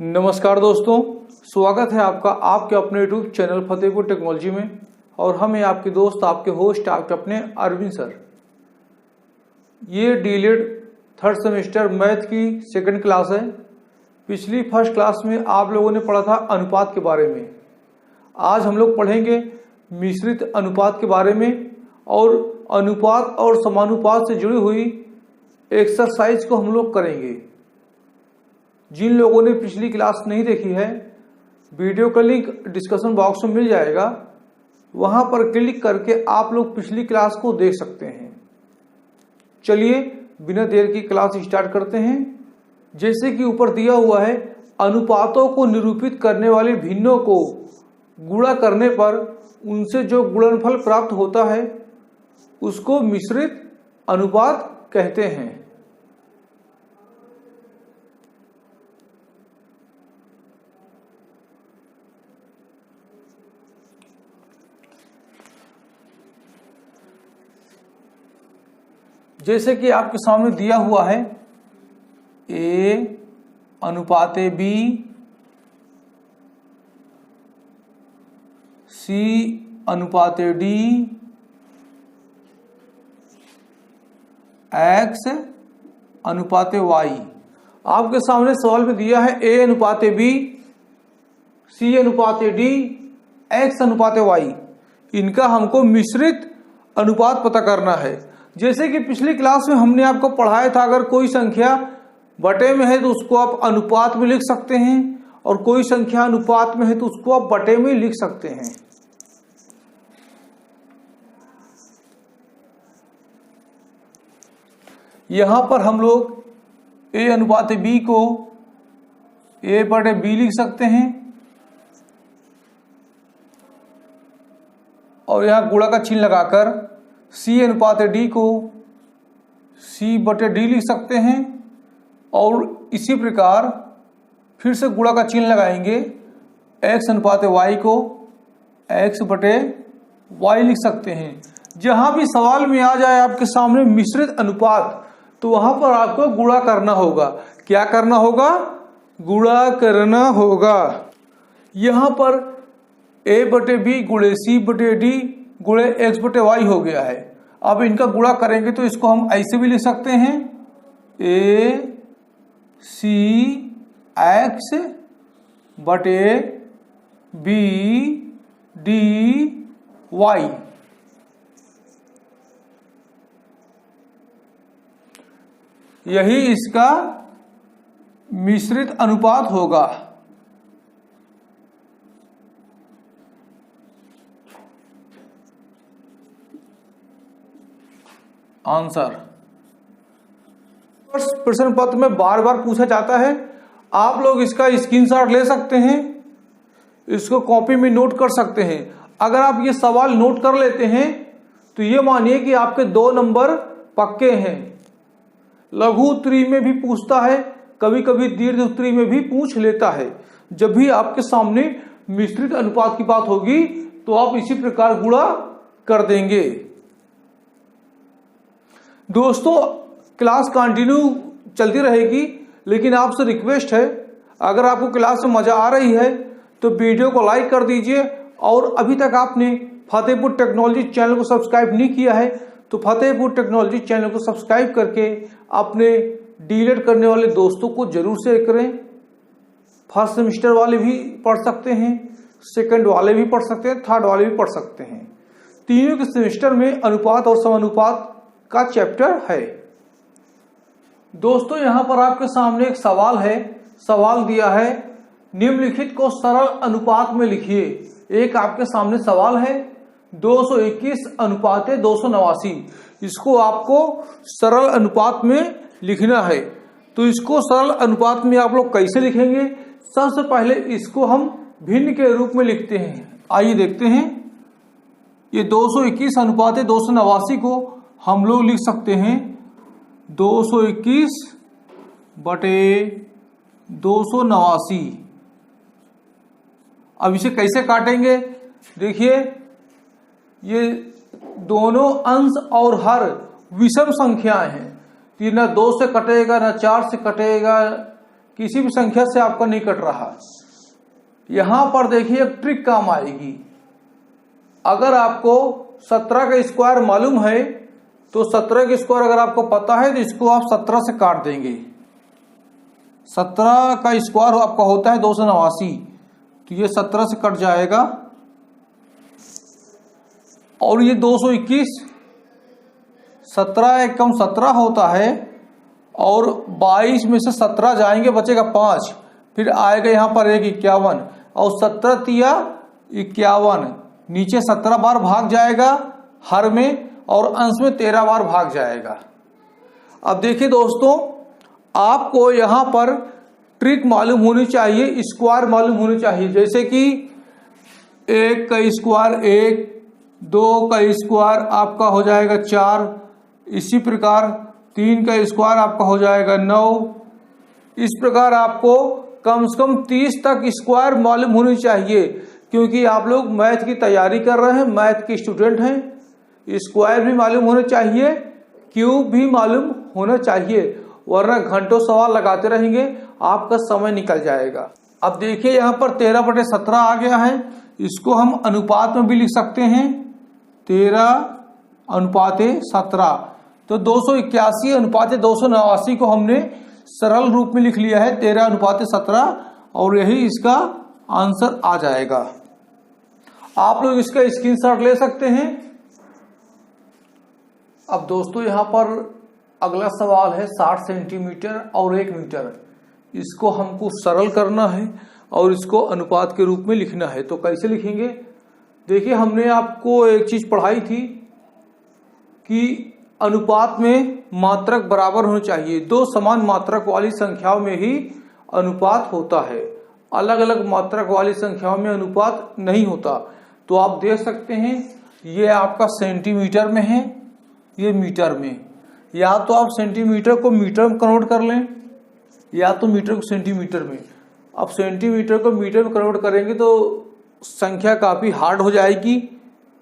नमस्कार दोस्तों, स्वागत है आपका आपके अपने यूट्यूब चैनल फतेहपुर टेक्नोलॉजी में। और हम हैं आपके दोस्त, आपके होस्ट, आपके अपने अरविंद सर। ये डीएलएड थर्ड सेमेस्टर मैथ की सेकंड क्लास है। पिछली फर्स्ट क्लास में आप लोगों ने पढ़ा था अनुपात के बारे में। आज हम लोग पढ़ेंगे मिश्रित अनुपात के बारे में और अनुपात और समानुपात से जुड़ी हुई एक्सरसाइज को हम लोग करेंगे। जिन लोगों ने पिछली क्लास नहीं देखी है, वीडियो का लिंक डिस्कशन बॉक्स में मिल जाएगा, वहां पर क्लिक करके आप लोग पिछली क्लास को देख सकते हैं। चलिए बिना देर की क्लास स्टार्ट करते हैं। जैसे कि ऊपर दिया हुआ है, अनुपातों को निरूपित करने वाले भिन्नों को गुणा करने पर उनसे जो गुणनफल प्राप्त होता है उसको मिश्रित अनुपात कहते हैं। जैसे कि आपके सामने दिया हुआ है A अनुपाते B, C अनुपाते D, X अनुपाते Y। आपके सामने सवाल में दिया है A अनुपाते B, C अनुपाते D, X अनुपाते Y। इनका हमको मिश्रित अनुपात पता करना है। जैसे कि पिछली क्लास में हमने आपको पढ़ाया था, अगर कोई संख्या बटे में है तो उसको आप अनुपात में लिख सकते हैं, और कोई संख्या अनुपात में है तो उसको आप बटे में लिख सकते हैं। यहां पर हम लोग A अनुपाते B को A बटे B लिख सकते हैं, और यहां गुणा का चिन्ह लगाकर C अनुपाते D को C बटे D लिख सकते हैं, और इसी प्रकार फिर से गुणा का चिन्ह लगाएंगे X अनुपाते Y को X बटे Y लिख सकते हैं। जहां भी सवाल में आ जाए आपके सामने मिश्रित अनुपात, तो वहां पर आपको गुणा करना होगा। क्या करना होगा? गुणा करना होगा। यहां पर A बटे B गुणे C बटे D गुणे X बटे Y हो गया है। अब इनका गुणा करेंगे तो इसको हम ऐसे भी लिख सकते हैं, A C X बटे B D Y। यही इसका मिश्रित अनुपात होगा। आंसर प्रश्न पत्र में बार बार पूछा जाता है। आप लोग इसका स्क्रीनशॉट ले सकते हैं, इसको कॉपी में नोट कर सकते हैं। अगर आप ये सवाल नोट कर लेते हैं तो ये मानिए कि आपके 2 नंबर पक्के हैं। लघु उत्तरी में भी पूछता है, कभी कभी दीर्घ उत्तरी में भी पूछ लेता है। जब भी आपके सामने मिश्रित अनुपात की बात होगी तो आप इसी प्रकार गुणा कर देंगे। दोस्तों, क्लास कंटिन्यू चलती रहेगी, लेकिन आपसे रिक्वेस्ट है, अगर आपको क्लास में मजा आ रही है तो वीडियो को लाइक कर दीजिए, और अभी तक आपने फतेहपुर टेक्नोलॉजी चैनल को सब्सक्राइब नहीं किया है तो फतेहपुर टेक्नोलॉजी चैनल को सब्सक्राइब करके अपने डीएलएड करने वाले दोस्तों को जरूर शेयर करें। फर्स्ट सेमेस्टर वाले भी पढ़ सकते हैं, सेकंड वाले भी पढ़ सकते हैं, थर्ड वाले भी पढ़ सकते हैं। तीनों के सेमेस्टर में अनुपात और समानुपात का चैप्टर है। दोस्तों, यहां पर आपके सामने एक सवाल है। सवाल दिया है, निम्नलिखित को सरल अनुपात में लिखिए। एक आपके सामने सवाल है 221 अनुपाते 289। इसको आपको सरल अनुपात में लिखना है। तो इसको सरल अनुपात में आप लोग कैसे लिखेंगे? सबसे पहले इसको हम भिन्न के रूप में लिखते हैं। आइए देखते हैं। ये 221 अनुपाते 289 को हम लोग लिख सकते हैं 221 बटे 289। अब इसे कैसे काटेंगे? देखिए, ये दोनों अंश और हर विषम संख्याएं हैं। तो ये ना 2 से कटेगा, ना 4 से कटेगा, किसी भी संख्या से आपका नहीं कट रहा। यहां पर देखिए एक ट्रिक काम आएगी। अगर आपको 17 का स्क्वायर मालूम है तो 17 का स्क्वायर अगर आपको पता है तो इसको आप 17 से काट देंगे। 17 का स्क्वायर आपका होता है 289, तो ये 17 से कट जाएगा और ये 221, 17 एक कम 17 होता है और 22 में से 17 जाएंगे बचेगा 5, फिर आएगा यहाँ पर 51 और 17 तिया 51, नीचे 17 बार भाग जाएगा हर में और अंश में 13 बार भाग जाएगा। अब देखिए दोस्तों, आपको यहाँ पर ट्रिक मालूम होनी चाहिए, स्क्वायर मालूम होनी चाहिए। जैसे कि 1 का स्क्वायर 1, 2 का स्क्वायर आपका हो जाएगा 4, इसी प्रकार 3 का स्क्वायर आपका हो जाएगा 9। इस प्रकार आपको कम से कम 30 तक स्क्वायर मालूम होनी चाहिए, क्योंकि आप लोग मैथ की तैयारी कर रहे हैं, मैथ के स्टूडेंट हैं। स्क्वायर भी मालूम होने चाहिए, क्यूब भी मालूम होना चाहिए, वरना घंटों सवाल लगाते रहेंगे, आपका समय निकल जाएगा। अब देखिए यहाँ पर 13/17 आ गया है, इसको हम अनुपात में भी लिख सकते हैं, 13:17। तो 281:289 को हमने सरल रूप में लिख लिया है 13:17 और यही इसका आंसर आ जाएगा। आप लोग इसका स्क्रीनशॉट ले सकते हैं। अब दोस्तों यहाँ पर अगला सवाल है 60 सेंटीमीटर और 1 मीटर। इसको हमको सरल करना है और इसको अनुपात के रूप में लिखना है। तो कैसे लिखेंगे? देखिए, हमने आपको एक चीज पढ़ाई थी कि अनुपात में मात्रक बराबर होने चाहिए। दो समान मात्रक वाली संख्याओं में ही अनुपात होता है, अलग अलग मात्रक वाली संख्याओं में अनुपात नहीं होता। तो आप देख सकते हैं ये आपका सेंटीमीटर में है, ये मीटर में। या तो आप सेंटीमीटर को मीटर में कन्वर्ट कर लें या तो मीटर को सेंटीमीटर में। अब सेंटीमीटर को मीटर में कन्वर्ट करेंगे तो संख्या काफ़ी हार्ड हो जाएगी,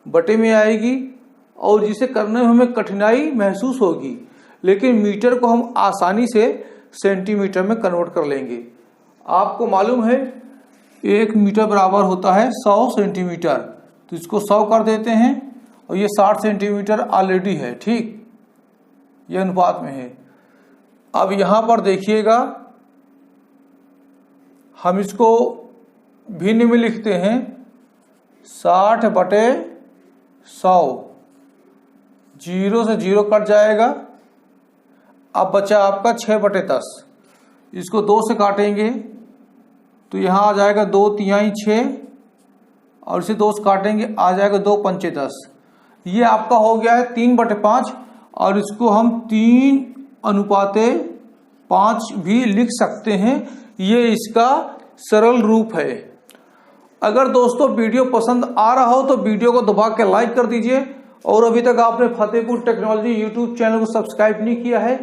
बटे में आएगी और जिसे करने में हमें कठिनाई महसूस होगी। लेकिन मीटर को हम आसानी से सेंटीमीटर में कन्वर्ट कर लेंगे। आपको मालूम है 1 मीटर बराबर होता है 100 सेंटीमीटर, तो इसको 100 कर देते हैं और ये 60 सेंटीमीटर ऑलरेडी है, ठीक, ये अनुपात में है। अब यहां पर देखिएगा, हम इसको भिन्न में लिखते हैं 60/100, 0 से 0 कट जाएगा। अब बचा आपका 6/10, इसको 2 से काटेंगे तो यहाँ आ जाएगा 2 तिहाई 6 और इसे 2 से काटेंगे आ जाएगा 2 पंचे 10। ये आपका हो गया है 3/5 और इसको हम 3:5 भी लिख सकते हैं। ये इसका सरल रूप है। अगर दोस्तों वीडियो पसंद आ रहा हो तो वीडियो को दबा के लाइक कर दीजिए और अभी तक आपने फतेहपुर टेक्नोलॉजी यूट्यूब चैनल को सब्सक्राइब नहीं किया है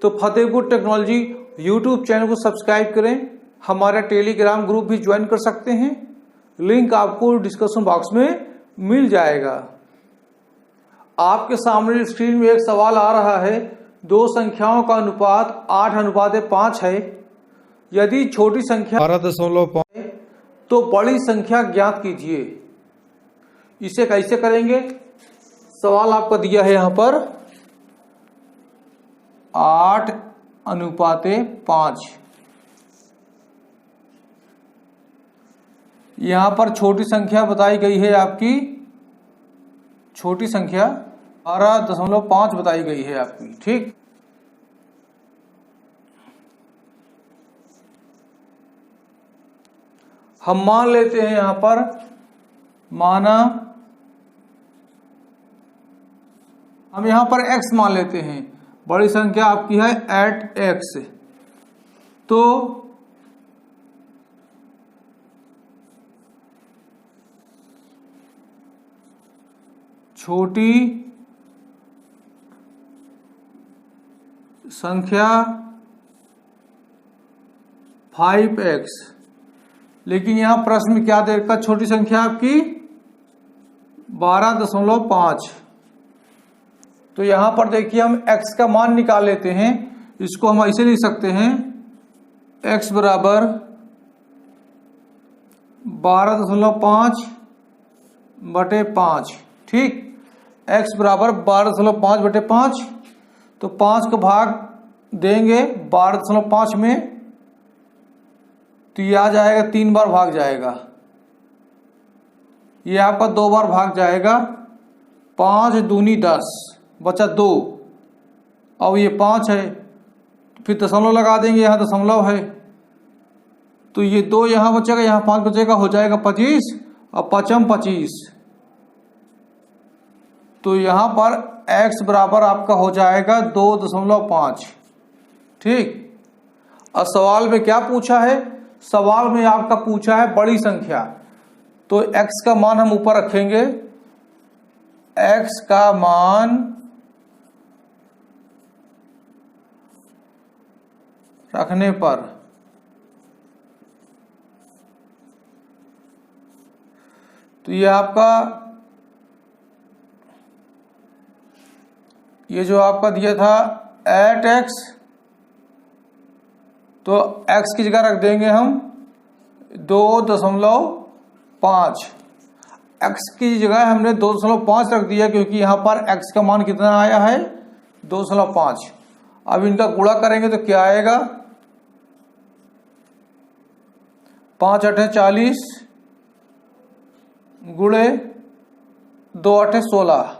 तो फतेहपुर टेक्नोलॉजी यूट्यूब चैनल को सब्सक्राइब करें। हमारा टेलीग्राम ग्रुप भी ज्वाइन कर सकते हैं, लिंक आपको डिस्क्रिप्शन बॉक्स में मिल जाएगा। आपके सामने स्क्रीन में एक सवाल आ रहा है, दो संख्याओं का अनुपात 8:5 है। यदि छोटी संख्या 12.5 तो बड़ी संख्या ज्ञात कीजिए। इसे कैसे करेंगे? सवाल आपका दिया है यहां पर 8:5। यहां पर छोटी संख्या बताई गई है आपकी, छोटी संख्या 12.5 बताई गई है आपकी, ठीक। हम मान लेते हैं यहां पर, माना हम यहां पर x मान लेते हैं। बड़ी संख्या आपकी है 8x, तो छोटी संख्या 5x, लेकिन यहां प्रश्न में क्या दे रखा? छोटी संख्या आपकी 12.5। तो यहां पर देखिए हम x का मान निकाल लेते हैं। इसको हम ऐसे लिख सकते हैं x बराबर 12.5/5, ठीक। x बराबर 12.5/5, तो 5 का भाग देंगे 12.5 में, तो ये आ जाएगा 3 बार भाग जाएगा, ये आपका 2 बार भाग जाएगा। 5 दूनी 10, बचा 2, अब ये 5 है, फिर दशमलव लगा देंगे, यहाँ दशमलव है, तो ये 2 यहाँ बचेगा, यहाँ 5 बचेगा, हो जाएगा 25 और 5 25, तो यहाँ पर x बराबर आपका हो जाएगा 2.5, ठीक। और सवाल में क्या पूछा है? सवाल में आपका पूछा है बड़ी संख्या, तो x का मान हम ऊपर रखेंगे, x का मान रखने पर तो ये आपका, ये जो आपका दिया था 8x, तो x की जगह रख देंगे हम 2.5, x की जगह हमने 2.5 रख दिया, क्योंकि यहाँ पर x का मान कितना आया है? 2.5। अब इनका गुणा करेंगे तो क्या आएगा? 5 8 40 गुणे 2 8 16,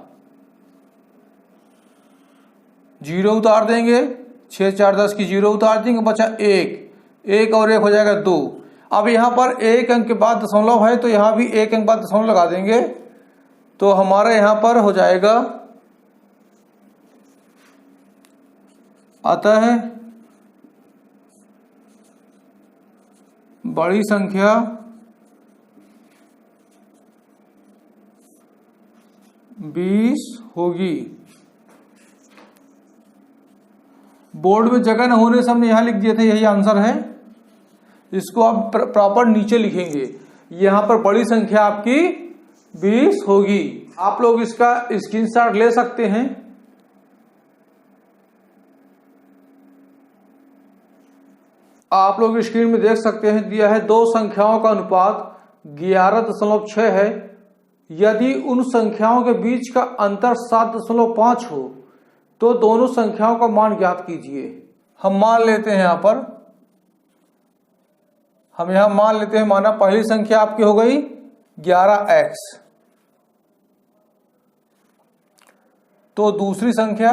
0 उतार देंगे, 6 4 10 की 0 उतार देंगे, बचा 1 और 1 हो जाएगा 2। अब यहाँ पर 1 अंक के बाद दशमलव है, तो यहाँ भी 1 अंक बाद दशमलव लगा देंगे, तो हमारे यहाँ पर हो जाएगा, अतः बड़ी संख्या बीस होगी। बोर्ड में जगह न होने से हमने यहां लिख दिया था, यही आंसर है। इसको आप प्रॉपर नीचे लिखेंगे, यहां पर बड़ी संख्या आपकी 20 होगी। आप लोग इसका स्क्रीनशॉट ले सकते हैं। आप लोग स्क्रीन में देख सकते हैं, दिया है दो संख्याओं का अनुपात 11.6 है। यदि उन संख्याओं के बीच का अंतर 7.5 हो तो दोनों संख्याओं का मान ज्ञात कीजिए। हम मान लेते हैं, हम यहां मान लेते हैं, माना पहली संख्या आपकी हो गई 11x, तो दूसरी संख्या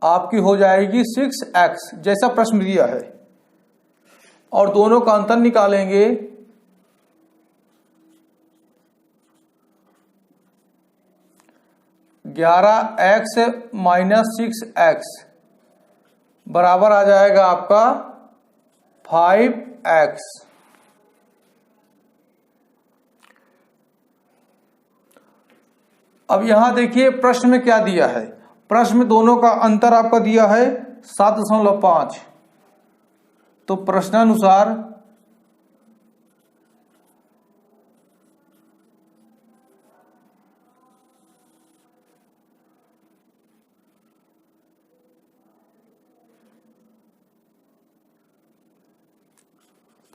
आपकी हो जाएगी 6x, जैसा प्रश्न दिया है, और दोनों का अंतर निकालेंगे। (11x - 6x) बराबर आ जाएगा आपका 5x। अब यहां देखिए प्रश्न में क्या दिया है। प्रश्न में दोनों का अंतर आपका दिया है 7.5, तो प्रश्नानुसार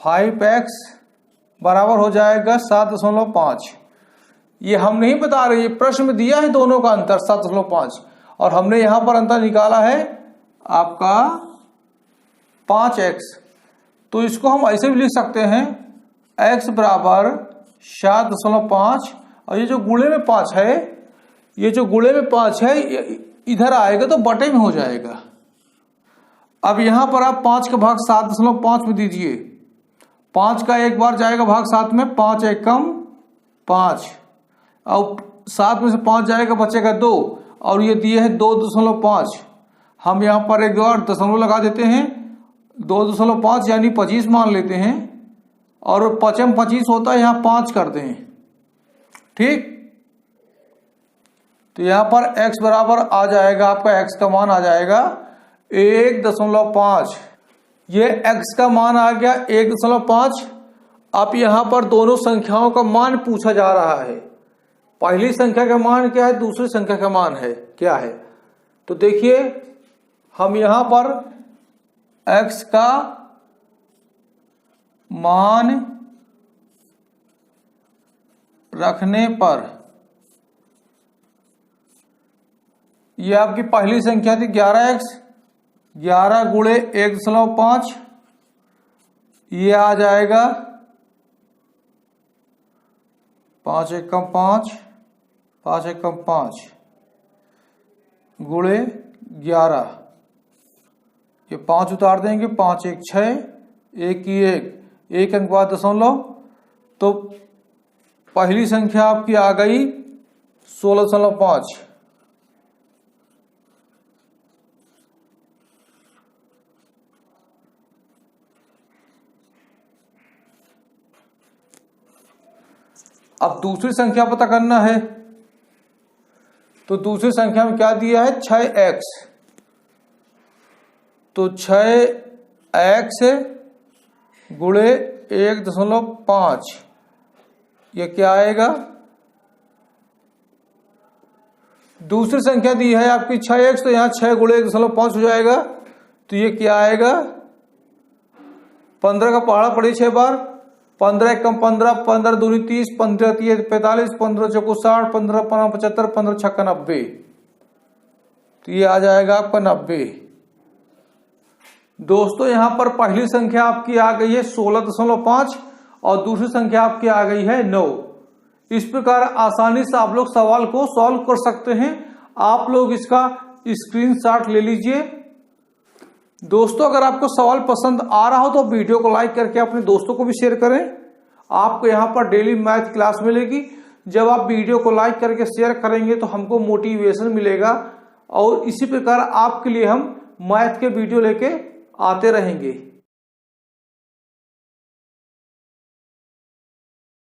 (5x) बराबर हो जाएगा 7.5। ये हम नहीं बता रहे, ये प्रश्न में दिया है दोनों का अंतर 7.5, और हमने यहां पर अंतर निकाला है आपका 5x। तो इसको हम ऐसे भी लिख सकते हैं, x बराबर 7.5, और ये जो गुणे में 5 है, ये जो गुणे में 5 है इधर आएगा तो बटे में हो जाएगा। अब यहां पर आप 5 का भाग 7.5 में दीजिए, 5 का एक बार जाएगा भाग 7 में, 5 एक कम 5, और 7 में से 5 जाएगा, बचेगा 2, और ये दिए है 2.5। हम यहाँ पर एक बार दशमलव लगा देते हैं, 2.5 यानी 25 मान लेते हैं, और 5 25 होता है, यहाँ 5 करते हैं, ठीक। तो यहाँ पर x बराबर आ जाएगा, आपका x का मान आ जाएगा 1.5। ये x का मान आ गया 1.5। अब यहाँ पर दोनों संख्याओं का मान पूछा जा रहा है, पहली संख्या का मान क्या है, दूसरी संख्या का मान है क्या है। तो देखिए हम यहां पर x का मान रखने पर, ये आपकी पहली संख्या थी 11x, 11 गुणे 1.5, ये आ जाएगा 5 एकम 5, 5 एकम 5 गुणे 11, ये 5 उतार देंगे, 5 1 6, 1 की 1 अंक बाद दशमलव, तो पहली संख्या आपकी आ गई 16.5। अब दूसरी संख्या पता करना है, तो दूसरी संख्या में क्या दिया है 6x, तो 6x गुणे 1.5, ये क्या आएगा। दूसरी संख्या दी है आपकी 6x, तो यहां 6 गुणे 1.5 हो जाएगा, तो ये क्या आएगा 15 का पहाड़ा पड़ी 6 बार, 15 एकम 15, 15 दूनी 30, 15 तीय 45, 15 चौको 60, 15 पंजा 75, 15 छक्का 90, तो ये आ जाएगा आपका 90। दोस्तों यहां पर पहली संख्या आपकी आ गई है 16.5 और दूसरी संख्या आपकी आ गई है 9। इस प्रकार आसानी से आप लोग सवाल को सॉल्व कर सकते हैं। आप लोग इसका स्क्रीनशॉट ले लीजिए। दोस्तों अगर आपको सवाल पसंद आ रहा हो तो वीडियो को लाइक करके अपने दोस्तों को भी शेयर करें। आपको यहाँ पर डेली मैथ क्लास मिलेगी। जब आप वीडियो को लाइक करके शेयर करेंगे तो हमको मोटिवेशन मिलेगा और इसी प्रकार आपके लिए हम मैथ के वीडियो लेके आते रहेंगे।